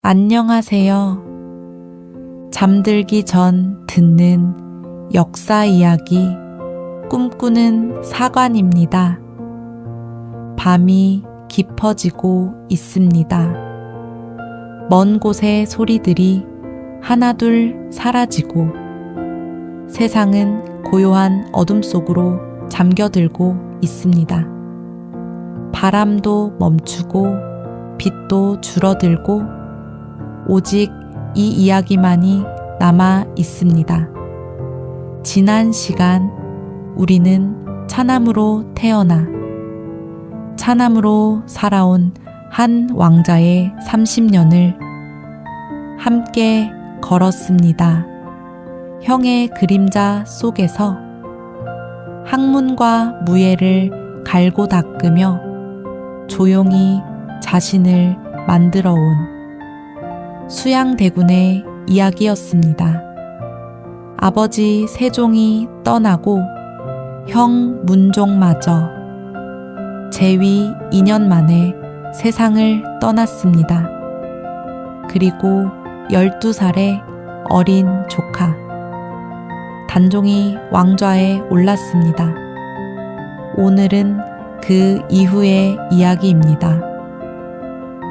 안녕하세요. 잠들기 전 듣는 역사 이야기 꿈꾸는 사관입니다. 밤이 깊어지고 있습니다. 먼 곳의 소리들이 하나둘 사라지고 세상은 고요한 어둠 속으로 잠겨들고 있습니다. 바람도 멈추고 빛도 줄어들고 오직 이 이야기만이 남아 있습니다. 지난 시간 우리는 차남으로 태어나 차남으로 살아온 한 왕자의 30년을 함께 걸었습니다. 형의 그림자 속에서 학문과 무예를 갈고 닦으며 조용히 자신을 만들어 온 수양대군의 이야기였습니다. 아버지 세종이 떠나고 형 문종마저 재위 2년 만에 세상을 떠났습니다. 그리고 12살의 어린 조카 단종이 왕좌에 올랐습니다. 오늘은 그 이후의 이야기입니다.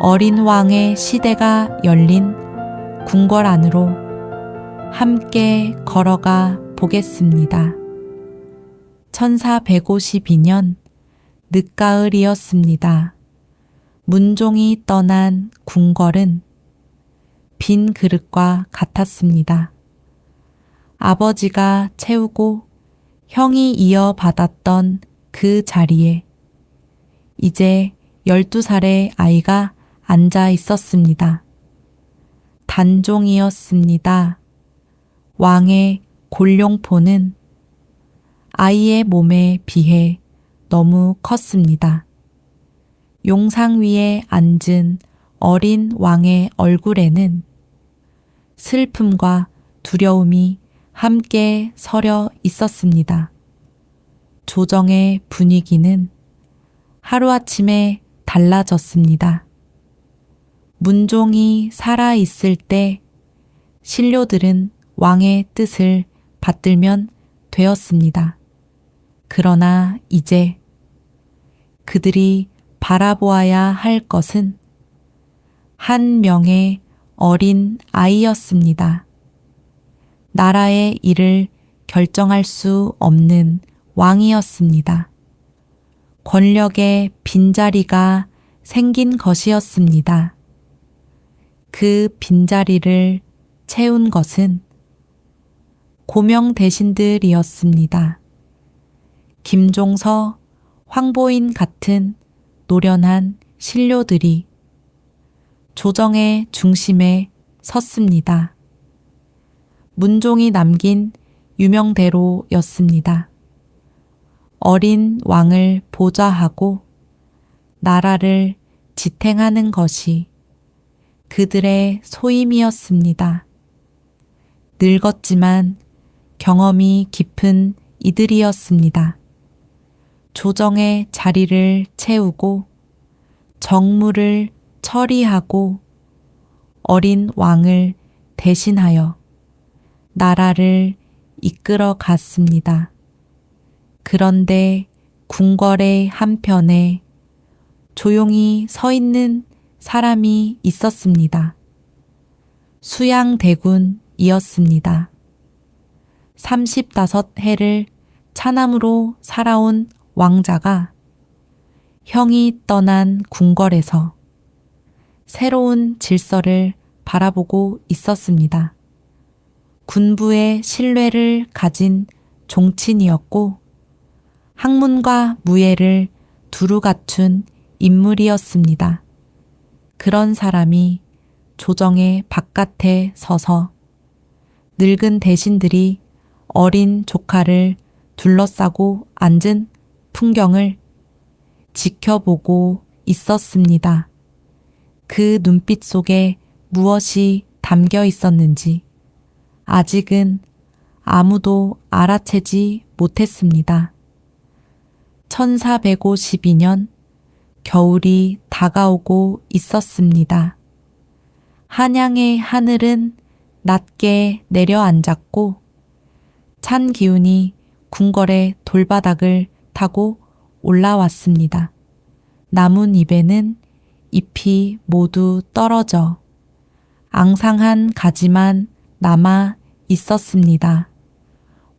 어린 왕의 시대가 열린 궁궐 안으로 함께 걸어가 보겠습니다. 1452년 늦가을이었습니다. 문종이 떠난 궁궐은 빈 그릇과 같았습니다. 아버지가 채우고 형이 이어받았던 그 자리에 이제 12살의 아이가 앉아 있었습니다. 단종이었습니다. 왕의 골룡포는 아이의 몸에 비해 너무 컸습니다. 용상 위에 앉은 어린 왕의 얼굴에는 슬픔과 두려움이 함께 서려 있었습니다. 조정의 분위기는 하루아침에 달라졌습니다. 문종이 살아있을 때 신료들은 왕의 뜻을 받들면 되었습니다. 그러나 이제 그들이 바라보아야 할 것은 한 명의 어린 아이였습니다. 나라의 일을 결정할 수 없는 왕이었습니다. 권력의 빈자리가 생긴 것이었습니다. 그 빈자리를 채운 것은 고명 대신들이었습니다. 김종서, 황보인 같은 노련한 신료들이 조정의 중심에 섰습니다. 문종이 남긴 유명대로였습니다. 어린 왕을 보좌하고 나라를 지탱하는 것이 그들의 소임이었습니다. 늙었지만 경험이 깊은 이들이었습니다. 조정의 자리를 채우고 정무를 처리하고 어린 왕을 대신하여 나라를 이끌어 갔습니다. 그런데 궁궐의 한편에 조용히 서 있는 사람이 있었습니다. 수양대군이었습니다. 35해를 차남으로 살아온 왕자가 형이 떠난 궁궐에서 새로운 질서를 바라보고 있었습니다. 군부의 신뢰를 가진 종친이었고 학문과 무예를 두루 갖춘 인물이었습니다. 그런 사람이 조정의 바깥에 서서 늙은 대신들이 어린 조카를 둘러싸고 앉은 풍경을 지켜보고 있었습니다. 그 눈빛 속에 무엇이 담겨 있었는지 아직은 아무도 알아채지 못했습니다. 1452년 겨울이 다가오고 있었습니다. 한양의 하늘은 낮게 내려앉았고 찬 기운이 궁궐의 돌바닥을 타고 올라왔습니다. 나뭇잎에는 잎이 모두 떨어져 앙상한 가지만 남아 있었습니다.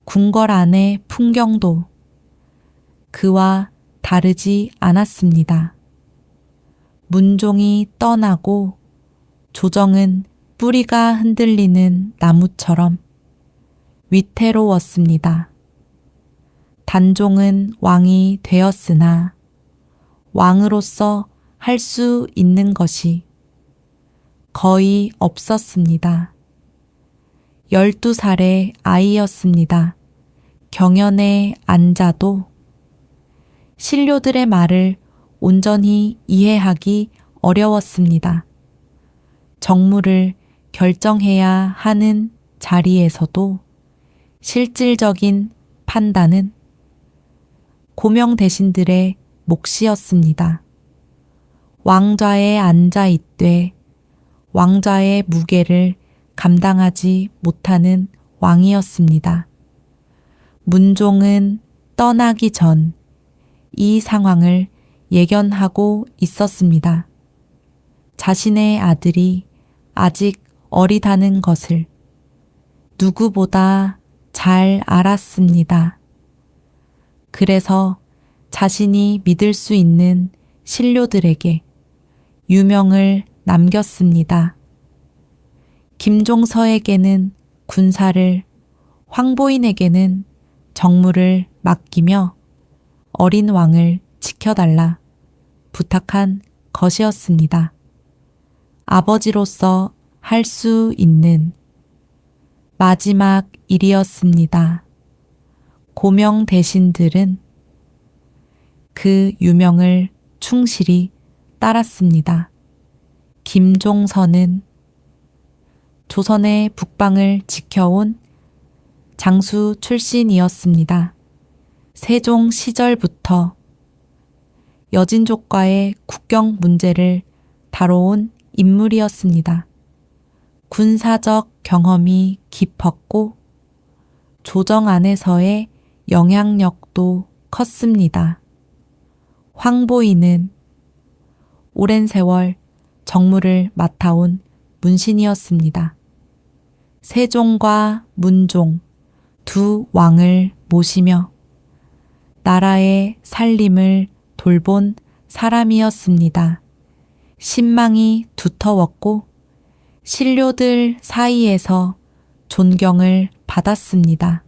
궁궐 안의 풍경도 그와 다르지 않았습니다. 문종이 떠나고 조정은 뿌리가 흔들리는 나무처럼 위태로웠습니다. 단종은 왕이 되었으나 왕으로서 할 수 있는 것이 거의 없었습니다. 12살의 아이였습니다. 경연에 앉아도 신료들의 말을 온전히 이해하기 어려웠습니다. 정무를 결정해야 하는 자리에서도 실질적인 판단은 고명 대신들의 몫이었습니다. 왕좌에 앉아 있되 왕좌의 무게를 감당하지 못하는 왕이었습니다. 문종은 떠나기 전 이 상황을 예견하고 있었습니다. 자신의 아들이 아직 어리다는 것을 누구보다 잘 알았습니다. 그래서 자신이 믿을 수 있는 신료들에게 유명을 남겼습니다. 김종서에게는 군사를, 황보인에게는 정무를 맡기며 어린 왕을 지켜달라 부탁한 것이었습니다. 아버지로서 할 수 있는 마지막 일이었습니다. 고명 대신들은 그 유명을 충실히 따랐습니다. 김종서는 조선의 북방을 지켜온 장수 출신이었습니다. 세종 시절부터 여진족과의 국경 문제를 다뤄온 인물이었습니다. 군사적 경험이 깊었고 조정 안에서의 영향력도 컸습니다. 황보인은 오랜 세월 정무를 맡아온 문신이었습니다. 세종과 문종 두 왕을 모시며 나라의 살림을 돌본 사람이었습니다. 신망이 두터웠고 신료들 사이에서 존경을 받았습니다.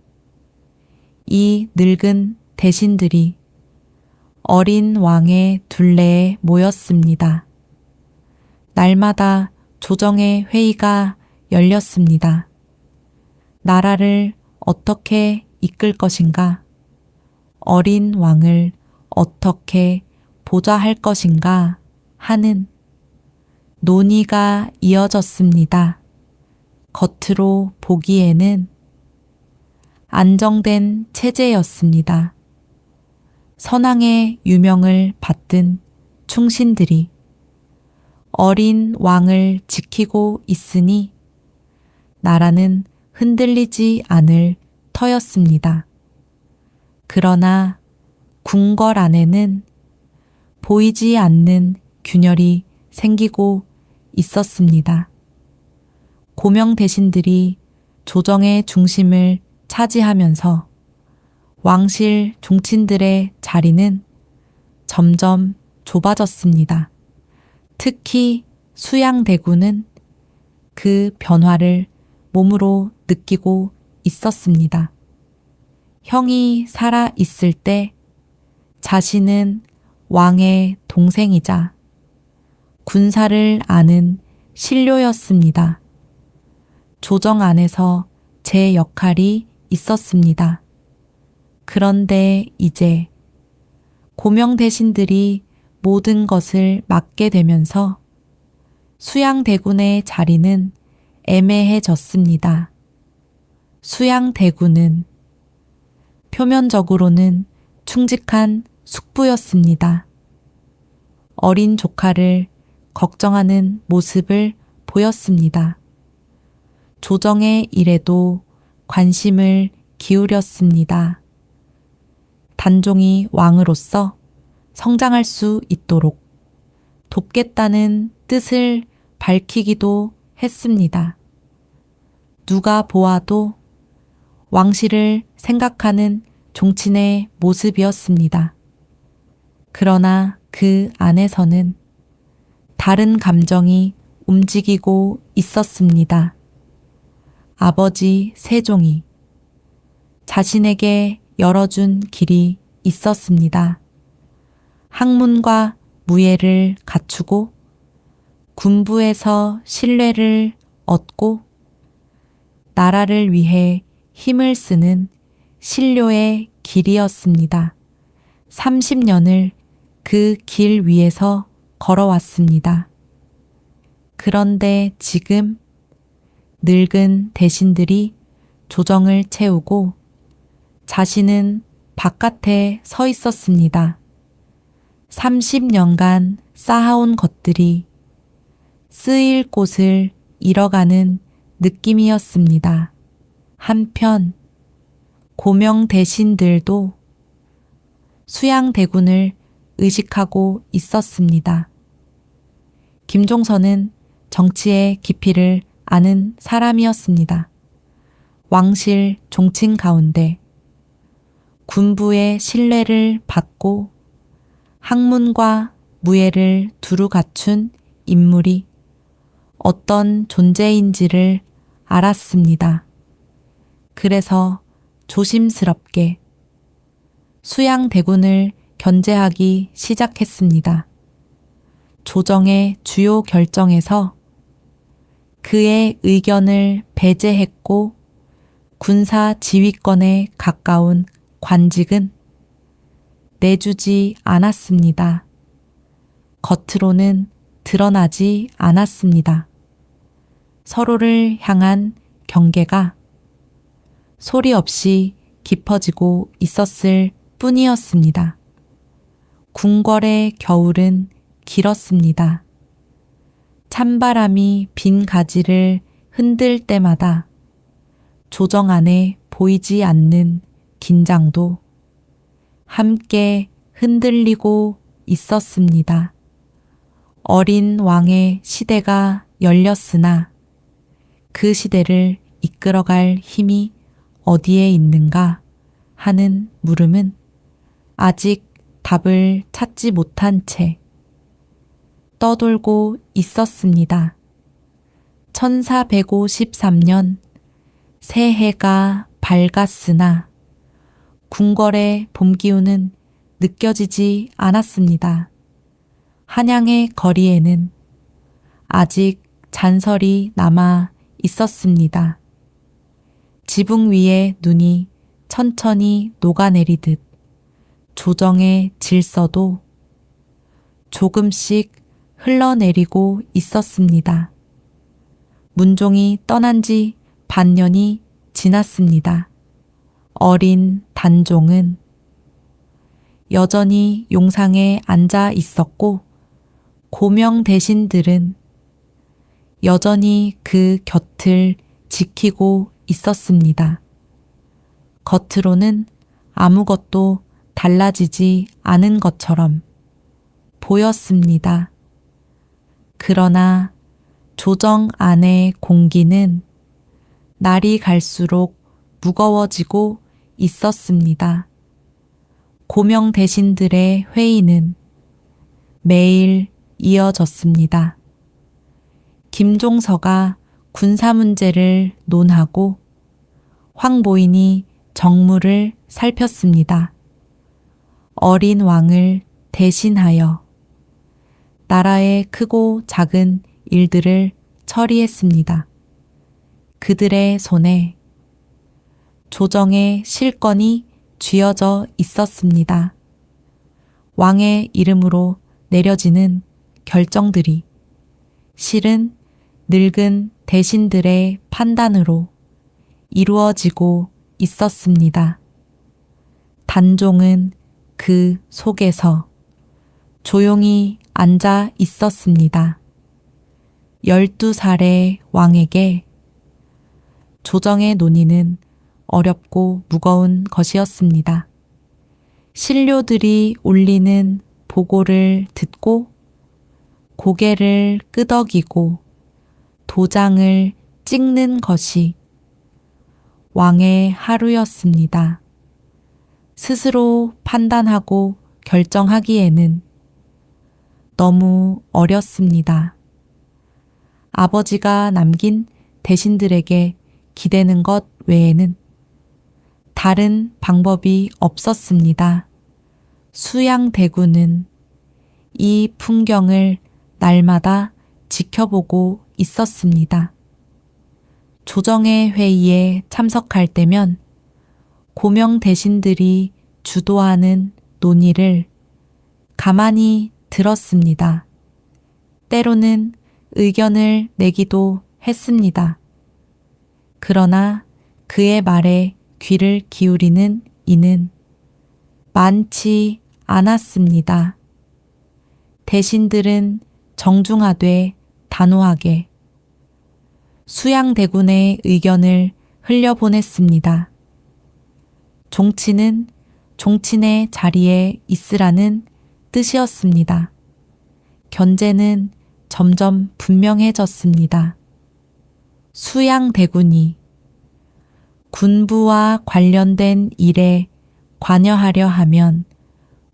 이 늙은 대신들이 어린 왕의 둘레에 모였습니다. 날마다 조정의 회의가 열렸습니다. 나라를 어떻게 이끌 것인가? 어린 왕을 어떻게 보좌할 것인가? 하는 논의가 이어졌습니다. 겉으로 보기에는 안정된 체제였습니다. 선왕의 유명을 받든 충신들이 어린 왕을 지키고 있으니 나라는 흔들리지 않을 터였습니다. 그러나 궁궐 안에는 보이지 않는 균열이 생기고 있었습니다. 고명 대신들이 조정의 중심을 차지하면서 왕실 종친들의 자리는 점점 좁아졌습니다. 특히 수양대군은 그 변화를 몸으로 느끼고 있었습니다. 형이 살아 있을 때 자신은 왕의 동생이자 군사를 아는 신료였습니다. 조정 안에서 제 역할이 있었습니다. 그런데 이제 고명 대신들이 모든 것을 맡게 되면서 수양대군의 자리는 애매해졌습니다. 수양대군은 표면적으로는 충직한 숙부였습니다. 어린 조카를 걱정하는 모습을 보였습니다. 조정의 일에도 관심을 기울였습니다. 단종이 왕으로서 성장할 수 있도록 돕겠다는 뜻을 밝히기도 했습니다. 누가 보아도 왕실을 생각하는 종친의 모습이었습니다. 그러나 그 안에서는 다른 감정이 움직이고 있었습니다. 아버지 세종이 자신에게 열어준 길이 있었습니다. 학문과 무예를 갖추고 군부에서 신뢰를 얻고 나라를 위해 힘을 쓰는 신료의 길이었습니다. 30년을 그 길 위에서 걸어왔습니다. 그런데 지금 늙은 대신들이 조정을 채우고 자신은 바깥에 서 있었습니다. 30년간 쌓아온 것들이 쓰일 곳을 잃어가는 느낌이었습니다. 한편 고명 대신들도 수양대군을 의식하고 있었습니다. 김종선은 정치의 깊이를 아는 사람이었습니다. 왕실 종친 가운데 군부의 신뢰를 받고 학문과 무예를 두루 갖춘 인물이 어떤 존재인지를 알았습니다. 그래서 조심스럽게 수양대군을 견제하기 시작했습니다. 조정의 주요 결정에서 그의 의견을 배제했고 군사 지휘권에 가까운 관직은 내주지 않았습니다. 겉으로는 드러나지 않았습니다. 서로를 향한 경계가 소리 없이 깊어지고 있었을 뿐이었습니다. 궁궐의 겨울은 길었습니다. 찬바람이 빈 가지를 흔들 때마다 조정 안에 보이지 않는 긴장도 함께 흔들리고 있었습니다. 어린 왕의 시대가 열렸으나 그 시대를 이끌어갈 힘이 어디에 있는가 하는 물음은 아직 답을 찾지 못한 채 떠돌고 있었습니다. 1453년 새해가 밝았으나 궁궐의 봄 기운은 느껴지지 않았습니다. 한양의 거리에는 아직 잔설이 남아 있었습니다. 지붕 위에 눈이 천천히 녹아내리듯 조정의 질서도 조금씩 흘러내리고 있었습니다. 문종이 떠난 지 반년이 지났습니다. 어린 단종은 여전히 용상에 앉아 있었고 고명 대신들은 여전히 그 곁을 지키고 있었습니다. 겉으로는 아무것도 달라지지 않은 것처럼 보였습니다. 그러나 조정 안의 공기는 날이 갈수록 무거워지고 있었습니다. 고명 대신들의 회의는 매일 이어졌습니다. 김종서가 군사 문제를 논하고 황보인이 정무를 살폈습니다. 어린 왕을 대신하여 나라의 크고 작은 일들을 처리했습니다. 그들의 손에 조정의 실권이 쥐어져 있었습니다. 왕의 이름으로 내려지는 결정들이 실은 늙은 대신들의 판단으로 이루어지고 있었습니다. 단종은 그 속에서 조용히 앉아 있었습니다. 12살의 왕에게 조정의 논의는 어렵고 무거운 것이었습니다. 신료들이 올리는 보고를 듣고 고개를 끄덕이고 도장을 찍는 것이 왕의 하루였습니다. 스스로 판단하고 결정하기에는 너무 어렸습니다. 아버지가 남긴 대신들에게 기대는 것 외에는 다른 방법이 없었습니다. 수양대군은 이 풍경을 날마다 지켜보고 있었습니다. 조정의 회의에 참석할 때면 고명 대신들이 주도하는 논의를 가만히 들었습니다. 때로는 의견을 내기도 했습니다. 그러나 그의 말에 귀를 기울이는 이는 많지 않았습니다. 대신들은 정중하되 단호하게 수양대군의 의견을 흘려보냈습니다. 종친은 종친의 자리에 있으라는 뜻이었습니다. 견제는 점점 분명해졌습니다. 수양대군이 군부와 관련된 일에 관여하려 하면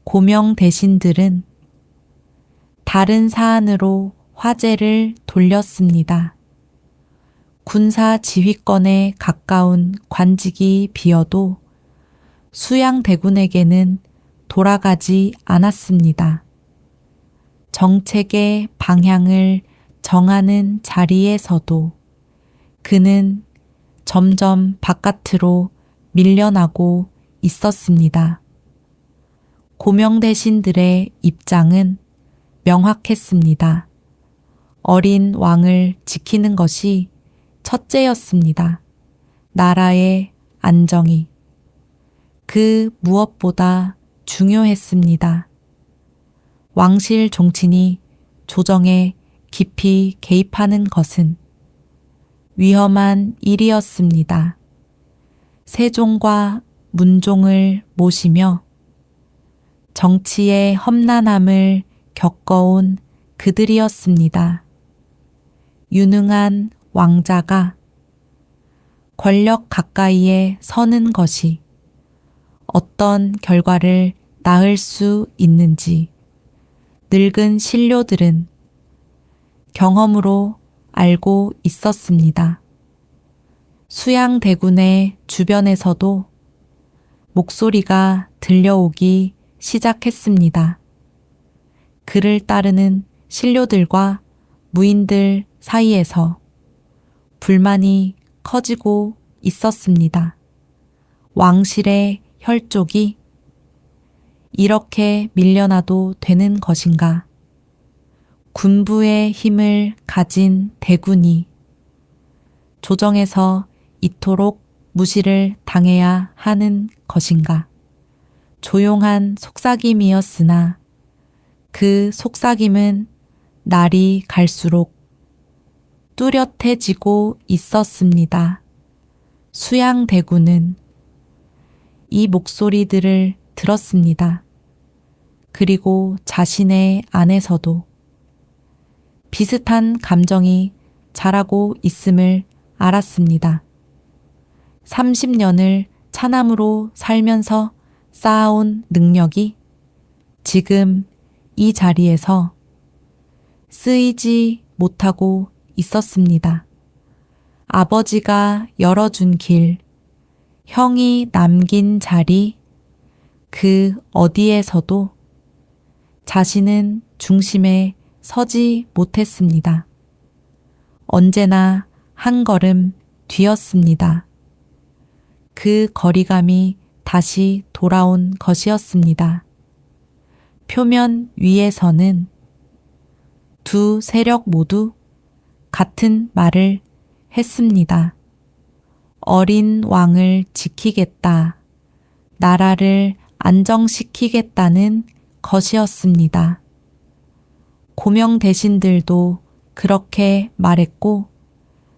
고명 대신들은 다른 사안으로 화제를 돌렸습니다. 군사 지휘권에 가까운 관직이 비어도 수양대군에게는 돌아가지 않았습니다. 정책의 방향을 정하는 자리에서도 그는 점점 바깥으로 밀려나고 있었습니다. 고명대신들의 입장은 명확했습니다. 어린 왕을 지키는 것이 첫째였습니다. 나라의 안정이 그 무엇보다 중요했습니다. 왕실 종친이 조정에 깊이 개입하는 것은 위험한 일이었습니다. 세종과 문종을 모시며 정치의 험난함을 겪어온 그들이었습니다. 유능한 왕자가 권력 가까이에 서는 것이 어떤 결과를 낳을 수 있는지 늙은 신료들은 경험으로 알고 있었습니다. 수양대군의 주변에서도 목소리가 들려오기 시작했습니다. 그를 따르는 신료들과 무인들 사이에서 불만이 커지고 있었습니다. 왕실의 혈족이 이렇게 밀려나도 되는 것인가? 군부의 힘을 가진 대군이 조정에서 이토록 무시를 당해야 하는 것인가? 조용한 속삭임이었으나 그 속삭임은 날이 갈수록 뚜렷해지고 있었습니다. 수양대군은 이 목소리들을 들었습니다. 그리고 자신의 안에서도 비슷한 감정이 자라고 있음을 알았습니다. 30년을 차남으로 살면서 쌓아온 능력이 지금 이 자리에서 쓰이지 못하고 있었습니다. 아버지가 열어준 길, 형이 남긴 자리, 그 어디에서도 자신은 중심에 서지 못했습니다. 언제나 한 걸음 뒤였습니다. 그 거리감이 다시 돌아온 것이었습니다. 표면 위에서는 두 세력 모두 같은 말을 했습니다. 어린 왕을 지키겠다, 나라를 안정시키겠다는 것이었습니다. 고명 대신들도 그렇게 말했고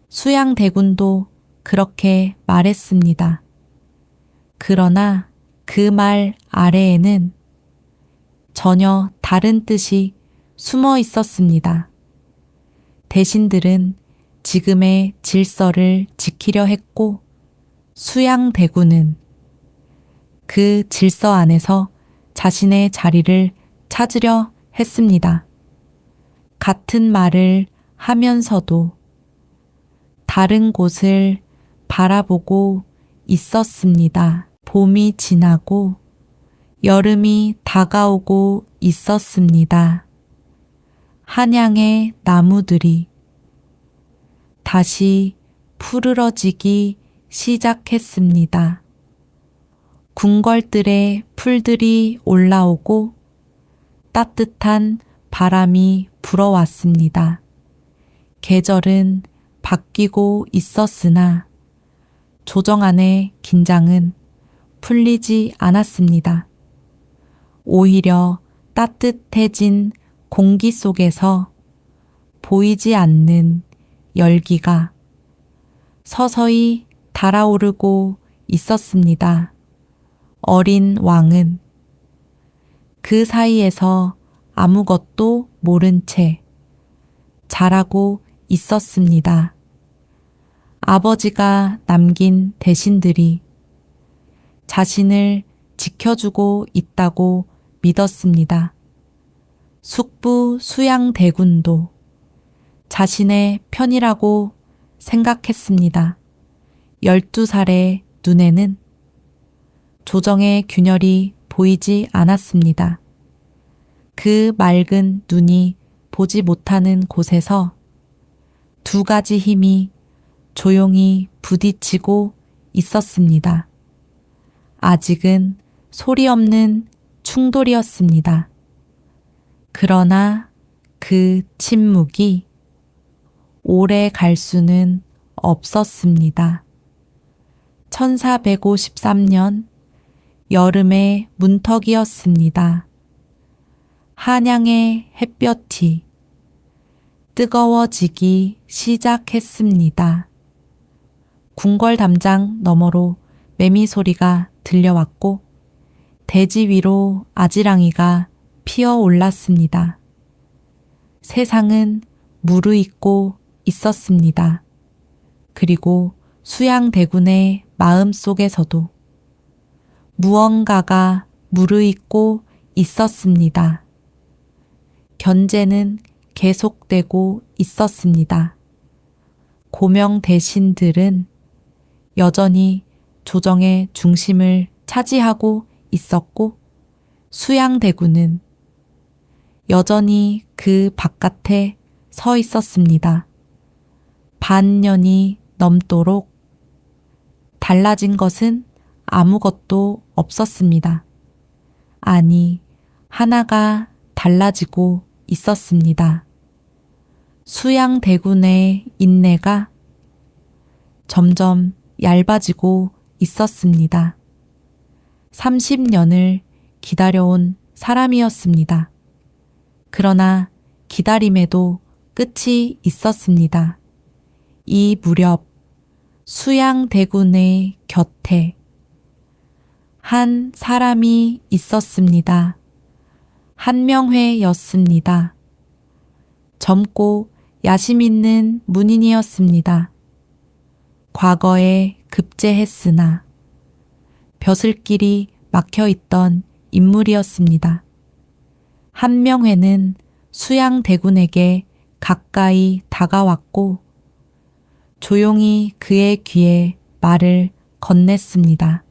수양대군도 그렇게 말했습니다. 그러나 그 말 아래에는 전혀 다른 뜻이 숨어 있었습니다. 대신들은 지금의 질서를 지키려 했고 수양대군은 그 질서 안에서 자신의 자리를 찾으려 했습니다. 같은 말을 하면서도 다른 곳을 바라보고 있었습니다. 봄이 지나고 여름이 다가오고 있었습니다. 한양의 나무들이 다시 푸르러지기 시작했습니다. 궁궐들의 풀들이 올라오고 따뜻한 바람이 불어왔습니다. 계절은 바뀌고 있었으나 조정 안의 긴장은 풀리지 않았습니다. 오히려 따뜻해진 공기 속에서 보이지 않는 열기가 서서히 달아오르고 있었습니다. 어린 왕은 그 사이에서 아무것도 모른 채 자라고 있었습니다. 아버지가 남긴 대신들이 자신을 지켜주고 있다고 믿었습니다. 숙부 수양대군도 자신의 편이라고 생각했습니다. 12살의 눈에는 조정의 균열이 보이지 않았습니다. 그 맑은 눈이 보지 못하는 곳에서 두 가지 힘이 조용히 부딪히고 있었습니다. 아직은 소리 없는 충돌이었습니다. 그러나 그 침묵이 오래 갈 수는 없었습니다. 1453년 여름의 문턱이었습니다. 한양의 햇볕이 뜨거워지기 시작했습니다. 궁궐 담장 너머로 매미 소리가 들려왔고 대지 위로 아지랑이가 피어올랐습니다. 세상은 무르익고 있었습니다. 그리고 수양대군의 마음 속에서도 무언가가 무르익고 있었습니다. 견제는 계속되고 있었습니다. 고명 대신들은 여전히 조정의 중심을 차지하고 있었고 수양대군은 여전히 그 바깥에 서 있었습니다. 반년이 넘도록 달라진 것은 아무것도 없었습니다. 아니, 하나가 달라지고 있었습니다. 수양대군의 인내가 점점 얇아지고 있었습니다. 30년을 기다려온 사람이었습니다. 그러나 기다림에도 끝이 있었습니다. 이 무렵 수양대군의 곁에 한 사람이 있었습니다. 한명회였습니다. 젊고 야심 있는 문인이었습니다. 과거에 급제했으나 벼슬길이 막혀있던 인물이었습니다. 한명회는 수양대군에게 가까이 다가왔고 조용히 그의 귀에 말을 건넸습니다.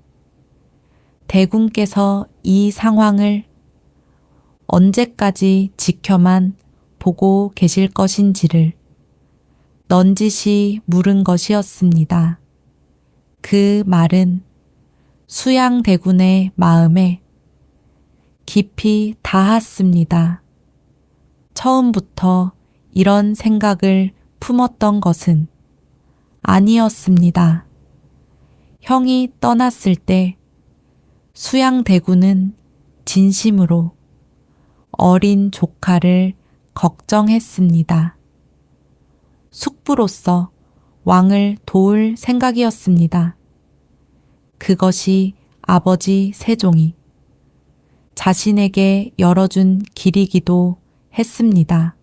대군께서 이 상황을 언제까지 지켜만 보고 계실 것인지를 넌지시 물은 것이었습니다. 그 말은 수양대군의 마음에 깊이 닿았습니다. 처음부터 이런 생각을 품었던 것은 아니었습니다. 형이 떠났을 때 수양대군은 진심으로 어린 조카를 걱정했습니다. 숙부로서 왕을 도울 생각이었습니다. 그것이 아버지 세종이 자신에게 열어준 길이기도 했습니다.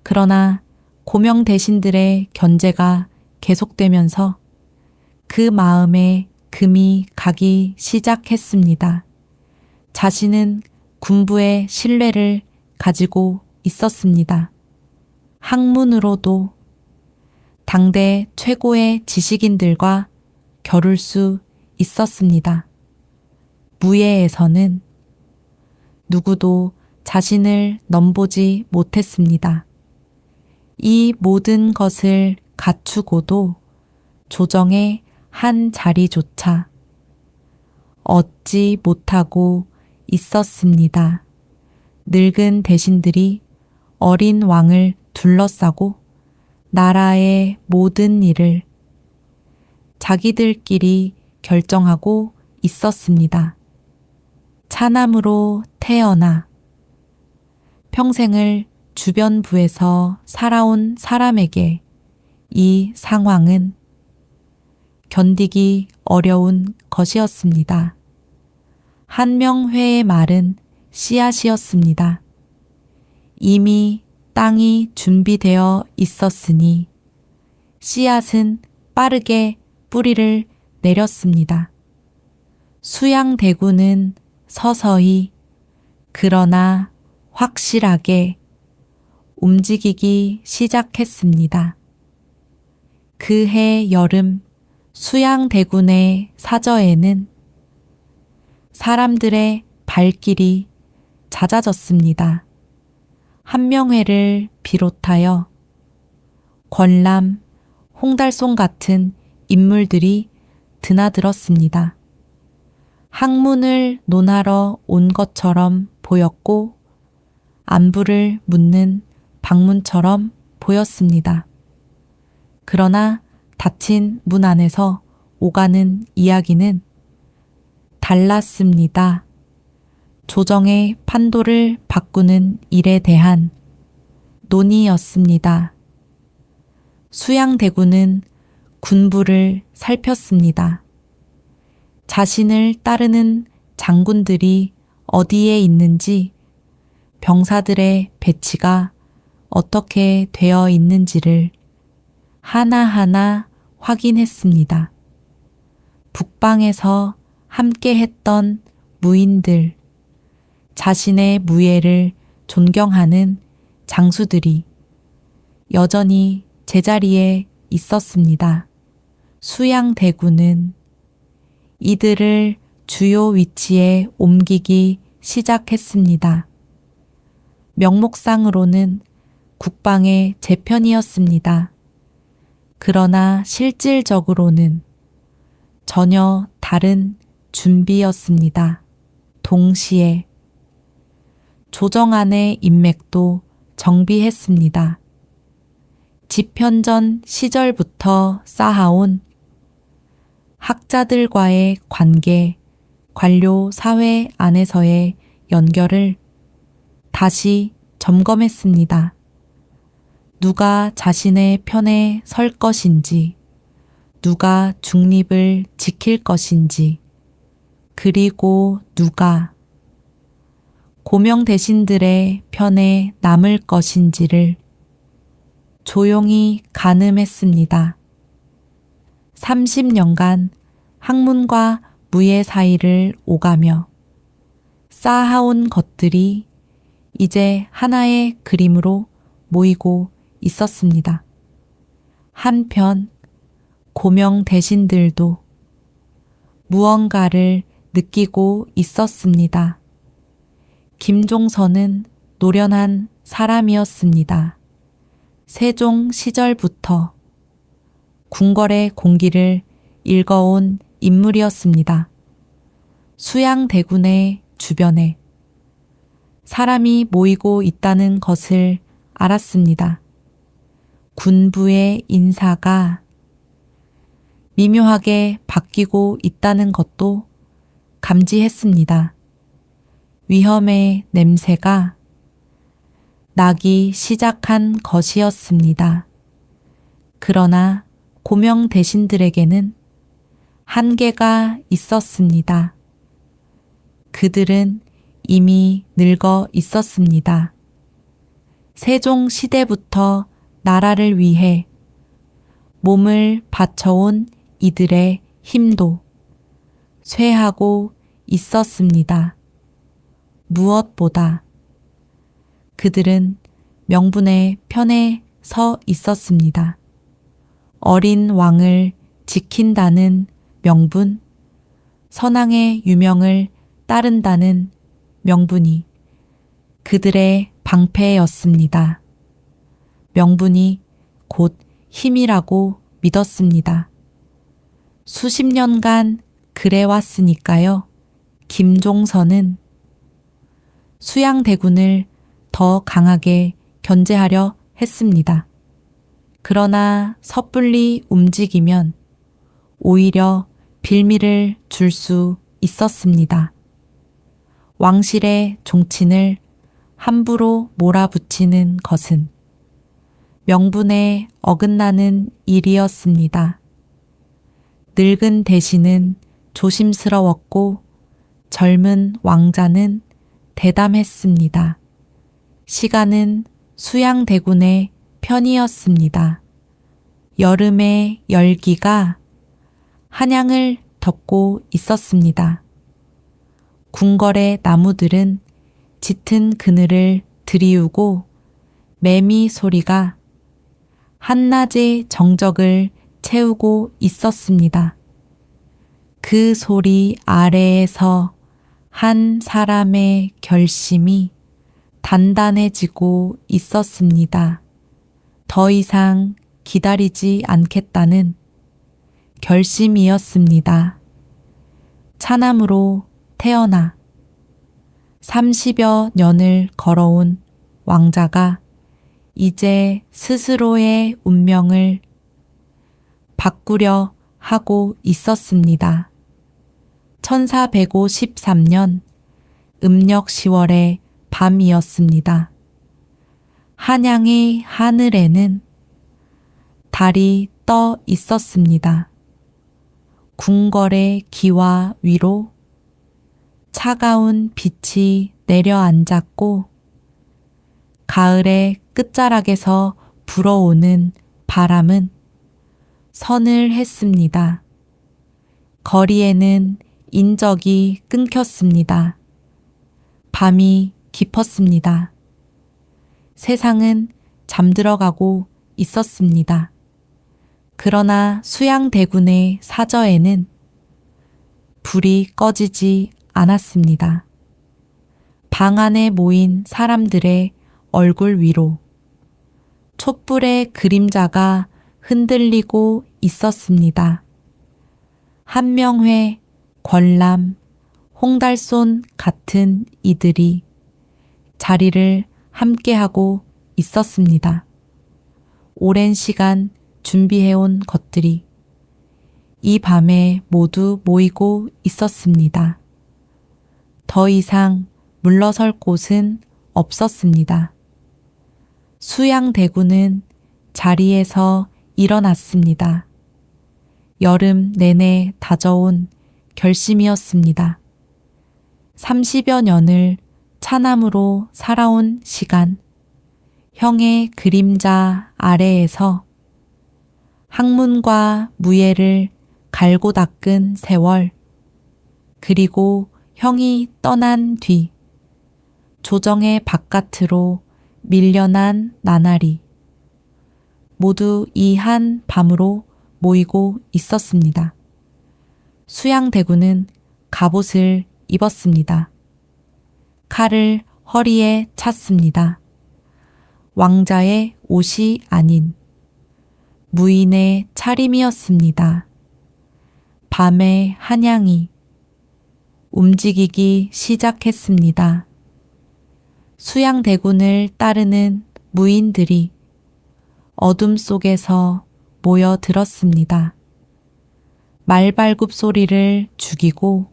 그러나 고명 대신들의 견제가 계속되면서 그 마음에 금이 가기 시작했습니다. 자신은 군부의 신뢰를 가지고 있었습니다. 학문으로도 당대 최고의 지식인들과 겨룰 수 있었습니다. 무예에서는 누구도 자신을 넘보지 못했습니다. 이 모든 것을 갖추고도 조정의 한 자리조차 얻지 못하고 있었습니다. 늙은 대신들이 어린 왕을 둘러싸고 나라의 모든 일을 자기들끼리 결정하고 있었습니다. 차남으로 태어나 평생을 주변부에서 살아온 사람에게 이 상황은 견디기 어려운 것이었습니다. 한명회의 말은 씨앗이었습니다. 이미 땅이 준비되어 있었으니 씨앗은 빠르게 뿌리를 내렸습니다. 수양대군은 서서히 그러나 확실하게 움직이기 시작했습니다. 그해 여름 수양대군의 사저에는 사람들의 발길이 잦아졌습니다. 한명회를 비롯하여 권람, 홍달송 같은 인물들이 드나들었습니다. 학문을 논하러 온 것처럼 보였고 안부를 묻는 방문처럼 보였습니다. 그러나 닫힌 문 안에서 오가는 이야기는 달랐습니다. 조정의 판도를 바꾸는 일에 대한 논의였습니다. 수양대군은 군부를 살폈습니다. 자신을 따르는 장군들이 어디에 있는지, 병사들의 배치가 어떻게 되어 있는지를 하나하나 확인했습니다. 북방에서 함께 했던 무인들, 자신의 무예를 존경하는 장수들이 여전히 제자리에 있었습니다. 수양대군은 이들을 주요 위치에 옮기기 시작했습니다. 명목상으로는 국방의 재편이었습니다. 그러나 실질적으로는 전혀 다른 준비였습니다. 동시에 조정안의 인맥도 정비했습니다. 집현전 시절부터 쌓아온 학자들과의 관계, 관료 사회 안에서의 연결을 다시 점검했습니다. 누가 자신의 편에 설 것인지, 누가 중립을 지킬 것인지, 그리고 누가 고명 대신들의 편에 남을 것인지를 조용히 가늠했습니다. 30년간 학문과 무예 사이를 오가며 쌓아온 것들이 이제 하나의 그림으로 모이고 있었습니다. 한편 고명 대신들도 무언가를 느끼고 있었습니다. 김종선은 노련한 사람이었습니다. 세종 시절부터 궁궐의 공기를 읽어온 인물이었습니다. 수양대군의 주변에 사람이 모이고 있다는 것을 알았습니다. 군부의 인사가 미묘하게 바뀌고 있다는 것도 감지했습니다. 위험의 냄새가 나기 시작한 것이었습니다. 그러나 고명 대신들에게는 한계가 있었습니다. 그들은 이미 늙어 있었습니다. 세종 시대부터 나라를 위해 몸을 바쳐온 이들의 힘도 쇠하고 있었습니다. 무엇보다 그들은 명분의 편에 서 있었습니다. 어린 왕을 지킨다는 명분, 선왕의 유명을 따른다는 명분이 그들의 방패였습니다. 명분이 곧 힘이라고 믿었습니다. 수십 년간 그래왔으니까요. 김종선은 수양대군을 더 강하게 견제하려 했습니다. 그러나 섣불리 움직이면 오히려 빌미를 줄 수 있었습니다. 왕실의 종친을 함부로 몰아붙이는 것은 명분에 어긋나는 일이었습니다. 늙은 대신은 조심스러웠고 젊은 왕자는 대담했습니다. 시간은 수양대군의 편이었습니다. 여름의 열기가 한양을 덮고 있었습니다. 궁궐의 나무들은 짙은 그늘을 드리우고 매미 소리가 한낮의 정적을 채우고 있었습니다. 그 소리 아래에서 한 사람의 결심이 단단해지고 있었습니다. 더 이상 기다리지 않겠다는 결심이었습니다. 차남으로 태어나 30여 년을 걸어온 왕자가 이제 스스로의 운명을 바꾸려 하고 있었습니다. 1453년 음력 10월의 밤이었습니다. 한양의 하늘에는 달이 떠 있었습니다. 궁궐의 기와 위로 차가운 빛이 내려앉았고 가을의 끝자락에서 불어오는 바람은 서늘했습니다. 거리에는 인적이 끊겼습니다. 밤이 깊었습니다. 세상은 잠들어가고 있었습니다. 그러나 수양대군의 사저에는 불이 꺼지지 않았습니다. 방 안에 모인 사람들의 얼굴 위로 촛불의 그림자가 흔들리고 있었습니다. 한명회, 권람, 홍달손 같은 이들이 자리를 함께하고 있었습니다. 오랜 시간 준비해온 것들이 이 밤에 모두 모이고 있었습니다. 더 이상 물러설 곳은 없었습니다. 수양대군은 자리에서 일어났습니다. 여름 내내 다져온 결심이었습니다. 30여 년을 차남으로 살아온 시간, 형의 그림자 아래에서 학문과 무예를 갈고 닦은 세월, 그리고 형이 떠난 뒤 조정의 바깥으로 밀려난 나날이 모두 이 한 밤으로 모이고 있었습니다. 수양대군은 갑옷을 입었습니다. 칼을 허리에 찼습니다. 왕자의 옷이 아닌 무인의 차림이었습니다. 밤의 한양이 움직이기 시작했습니다. 수양대군을 따르는 무인들이 어둠 속에서 모여들었습니다. 말발굽 소리를 죽이고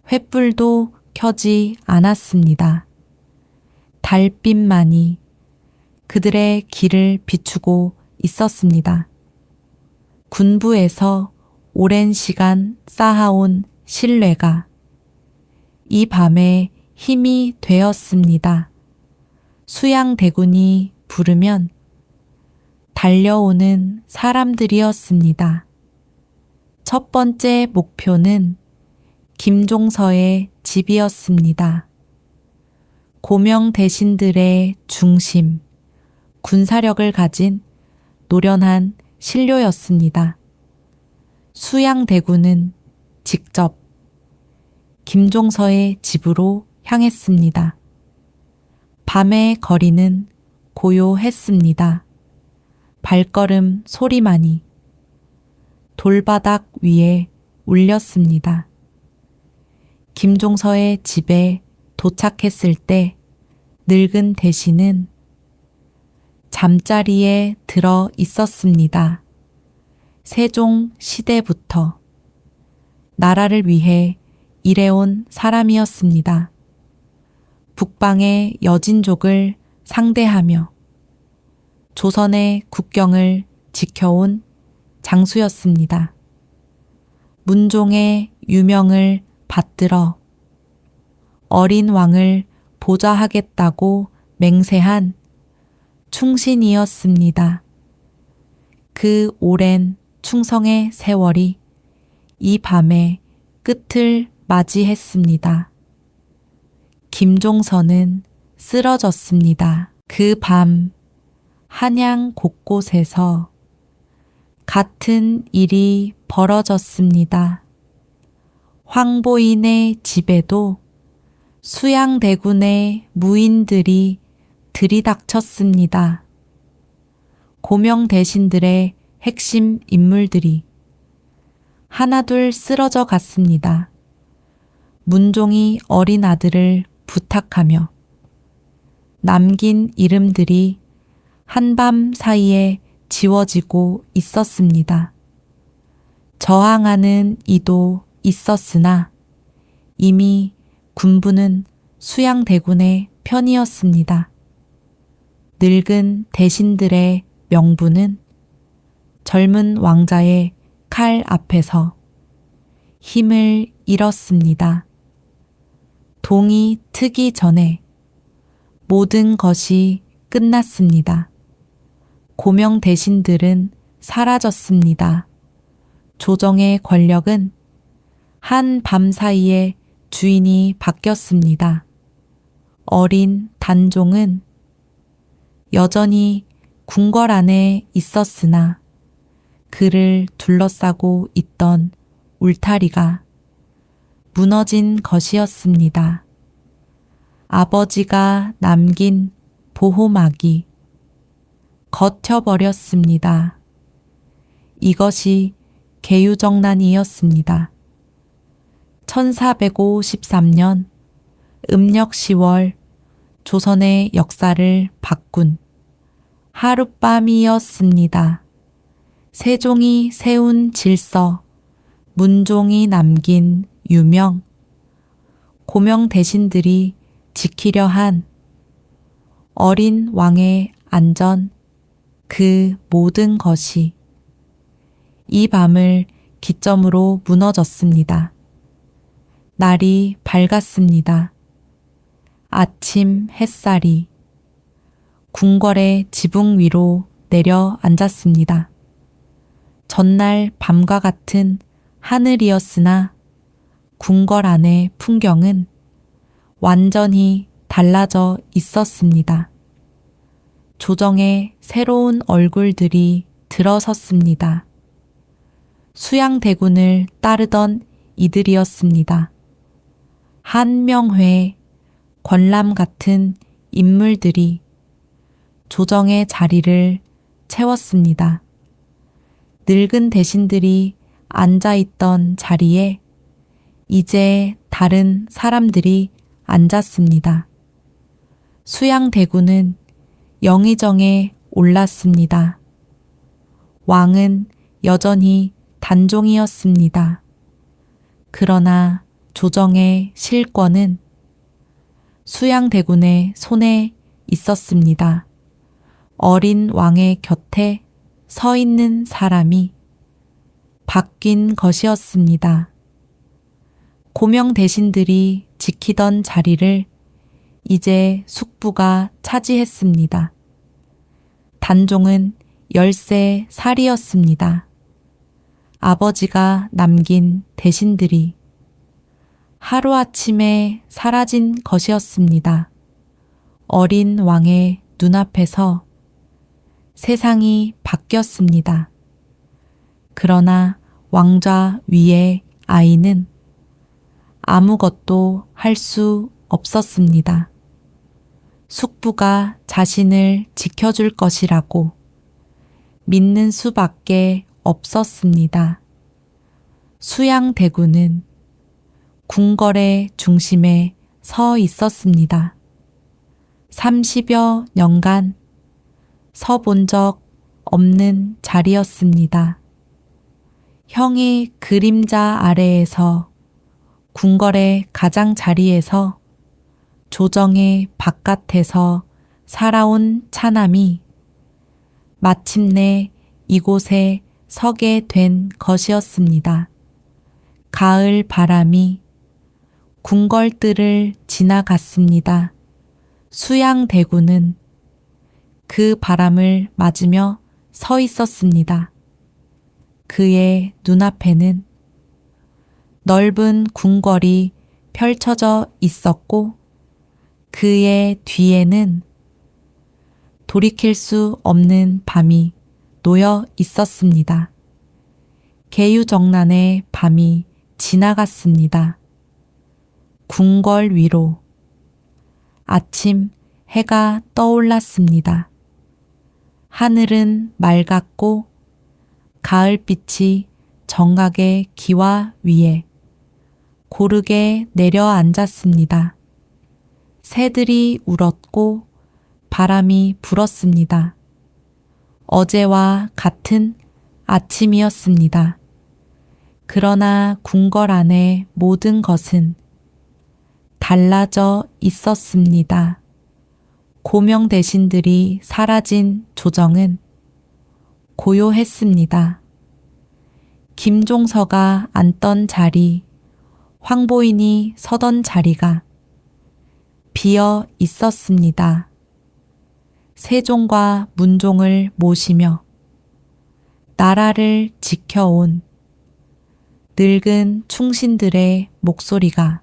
횃불도 켜지 않았습니다. 달빛만이 그들의 길을 비추고 있었습니다. 군부에서 오랜 시간 쌓아온 신뢰가 이 밤에 힘이 되었습니다. 수양대군이 부르면 달려오는 사람들이었습니다. 첫 번째 목표는 김종서의 집이었습니다. 고명 대신들의 중심, 군사력을 가진 노련한 신료였습니다. 수양대군은 직접 김종서의 집으로 향했습니다. 밤의 거리는 고요했습니다. 발걸음 소리만이 돌바닥 위에 울렸습니다. 김종서의 집에 도착했을 때 늙은 대신은 잠자리에 들어 있었습니다. 세종 시대부터 나라를 위해 일해온 사람이었습니다. 북방의 여진족을 상대하며 조선의 국경을 지켜온 장수였습니다. 문종의 유명을 받들어 어린 왕을 보좌하겠다고 맹세한 충신이었습니다. 그 오랜 충성의 세월이 이 밤의 끝을 맞이했습니다. 김종서는 쓰러졌습니다. 그 밤 한양 곳곳에서 같은 일이 벌어졌습니다. 황보인의 집에도 수양대군의 무인들이 들이닥쳤습니다. 고명 대신들의 핵심 인물들이 하나둘 쓰러져 갔습니다. 문종이 어린 아들을 부탁하며 남긴 이름들이 한밤 사이에 지워지고 있었습니다. 저항하는 이도 있었으나 이미 군부는 수양대군의 편이었습니다. 늙은 대신들의 명부는 젊은 왕자의 칼 앞에서 힘을 잃었습니다. 동이 트기 전에 모든 것이 끝났습니다. 고명 대신들은 사라졌습니다. 조정의 권력은 한 밤 사이에 주인이 바뀌었습니다. 어린 단종은 여전히 궁궐 안에 있었으나 그를 둘러싸고 있던 울타리가 무너진 것이었습니다. 아버지가 남긴 보호막이 걷혀버렸습니다. 이것이 계유정난이었습니다. 1453년 음력 10월 조선의 역사를 바꾼 하룻밤이었습니다. 세종이 세운 질서, 문종이 남긴 유명, 고명 대신들이 지키려 한 어린 왕의 안전, 그 모든 것이 이 밤을 기점으로 무너졌습니다. 날이 밝았습니다. 아침 햇살이 궁궐의 지붕 위로 내려 앉았습니다. 전날 밤과 같은 하늘이었으나 궁궐 안의 풍경은 완전히 달라져 있었습니다. 조정의 새로운 얼굴들이 들어섰습니다. 수양대군을 따르던 이들이었습니다. 한명회, 권람 같은 인물들이 조정의 자리를 채웠습니다. 늙은 대신들이 앉아있던 자리에 이제 다른 사람들이 앉았습니다. 수양대군은 영의정에 올랐습니다. 왕은 여전히 단종이었습니다. 그러나 조정의 실권은 수양대군의 손에 있었습니다. 어린 왕의 곁에 서 있는 사람이 바뀐 것이었습니다. 고명 대신들이 지키던 자리를 이제 숙부가 차지했습니다. 단종은 13살이었습니다. 아버지가 남긴 대신들이 하루아침에 사라진 것이었습니다. 어린 왕의 눈앞에서 세상이 바뀌었습니다. 그러나 왕좌 위의 아이는 아무것도 할 수 없었습니다. 숙부가 자신을 지켜줄 것이라고 믿는 수밖에 없었습니다. 수양대군은 궁궐의 중심에 서 있었습니다. 30여 년간 서본 적 없는 자리였습니다. 형의 그림자 아래에서 궁궐의 가장자리에서 조정의 바깥에서 살아온 차남이 마침내 이곳에 서게 된 것이었습니다. 가을 바람이 궁궐들을 지나갔습니다. 수양대군은 그 바람을 맞으며 서 있었습니다. 그의 눈앞에는 넓은 궁궐이 펼쳐져 있었고 그의 뒤에는 돌이킬 수 없는 밤이 놓여 있었습니다. 계유정란의 밤이 지나갔습니다. 궁궐 위로 아침 해가 떠올랐습니다. 하늘은 맑았고 가을빛이 정각의 기와 위에 고르게 내려앉았습니다. 새들이 울었고 바람이 불었습니다. 어제와 같은 아침이었습니다. 그러나 궁궐 안의 모든 것은 달라져 있었습니다. 고명 대신들이 사라진 조정은 고요했습니다. 김종서가 앉던 자리, 황보인이 서던 자리가 비어 있었습니다. 세종과 문종을 모시며 나라를 지켜온 늙은 충신들의 목소리가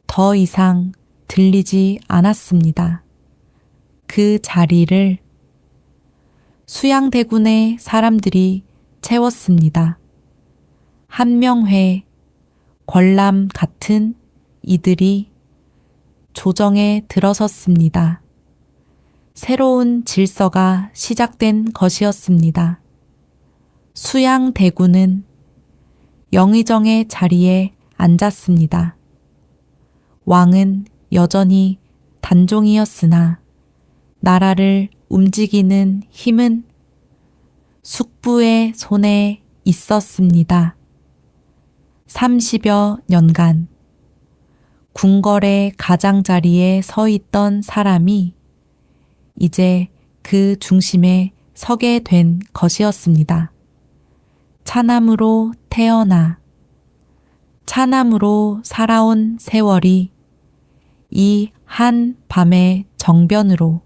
더 이상 들리지 않았습니다. 그 자리를 수양대군의 사람들이 채웠습니다. 한명회, 권람 같은 이들이 조정에 들어섰습니다. 새로운 질서가 시작된 것이었습니다. 수양대군은 영의정의 자리에 앉았습니다. 왕은 여전히 단종이었으나 나라를 움직이는 힘은 숙부의 손에 있었습니다. 30여 년간 궁궐의 가장자리에 서 있던 사람이 이제 그 중심에 서게 된 것이었습니다. 차남으로 태어나 차남으로 살아온 세월이 이 한 밤의 정변으로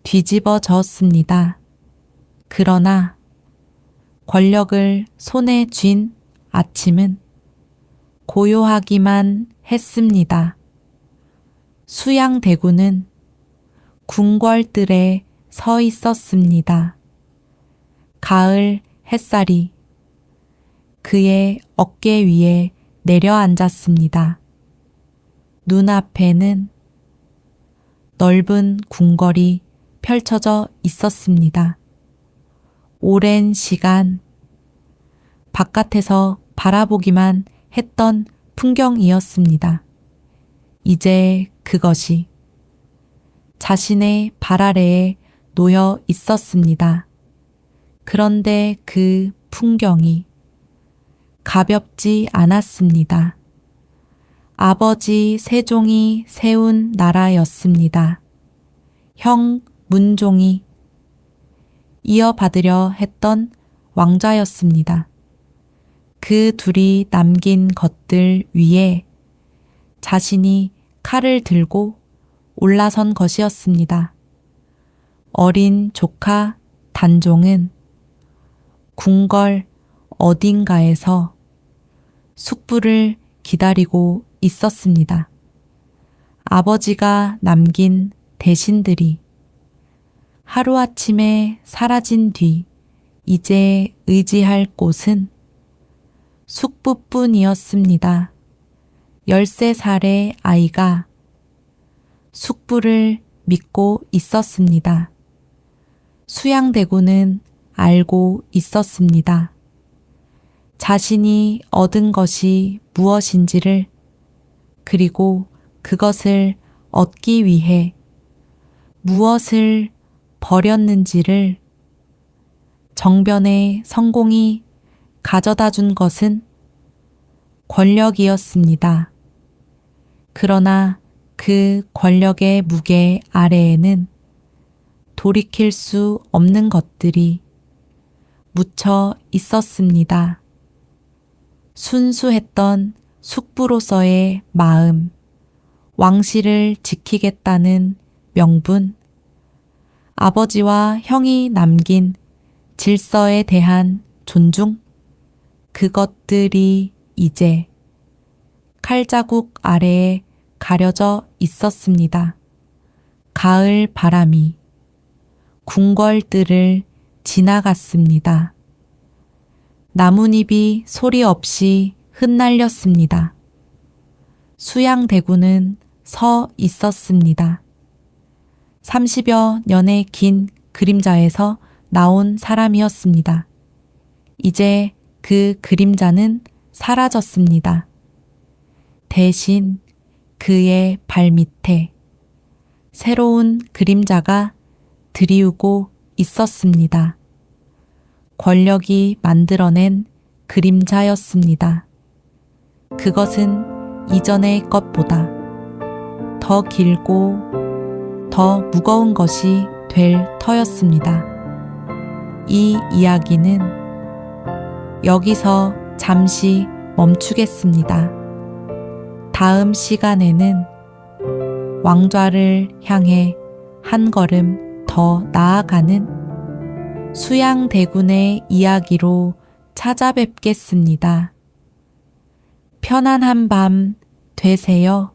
뒤집어졌습니다. 그러나 권력을 손에 쥔 아침은 고요하기만 했습니다. 수양대군은 궁궐들에 서 있었습니다. 가을 햇살이 그의 어깨 위에 내려앉았습니다. 눈앞에는 넓은 궁궐이 펼쳐져 있었습니다. 오랜 시간 바깥에서 바라보기만 했던 풍경이었습니다. 이제 그것이 자신의 발 아래에 놓여 있었습니다. 그런데 그 풍경이 가볍지 않았습니다. 아버지 세종이 세운 나라였습니다. 형 문종이 이어받으려 했던 왕좌였습니다. 그 둘이 남긴 것들 위에 자신이 칼을 들고 올라선 것이었습니다. 어린 조카 단종은 궁궐 어딘가에서 숙부를 기다리고 있었습니다. 아버지가 남긴 대신들이 하루아침에 사라진 뒤 이제 의지할 곳은 숙부뿐이었습니다. 13살의 아이가 숙부를 믿고 있었습니다. 수양대군은 알고 있었습니다. 자신이 얻은 것이 무엇인지를, 그리고 그것을 얻기 위해 무엇을 버렸는지를. 정변의 성공이 가져다 준 것은 권력이었습니다. 그러나 그 권력의 무게 아래에는 돌이킬 수 없는 것들이 묻혀 있었습니다. 순수했던 숙부로서의 마음, 왕실을 지키겠다는 명분, 아버지와 형이 남긴 질서에 대한 존중, 그것들이 이제 칼자국 아래에 가려져 있었습니다. 가을 바람이 궁궐들을 지나갔습니다. 나뭇잎이 소리 없이 흩날렸습니다. 수양대군은 서 있었습니다. 30여 년의 긴 그림자에서 나온 사람이었습니다. 이제 그 그림자는 사라졌습니다. 대신 그의 발밑에 새로운 그림자가 드리우고 있었습니다. 권력이 만들어낸 그림자였습니다. 그것은 이전의 것보다 더 길고 더 무거운 것이 될 터였습니다. 이 이야기는 여기서 잠시 멈추겠습니다. 다음 시간에는 왕좌를 향해 한 걸음 더 나아가는 수양대군의 이야기로 찾아뵙겠습니다. 편안한 밤 되세요.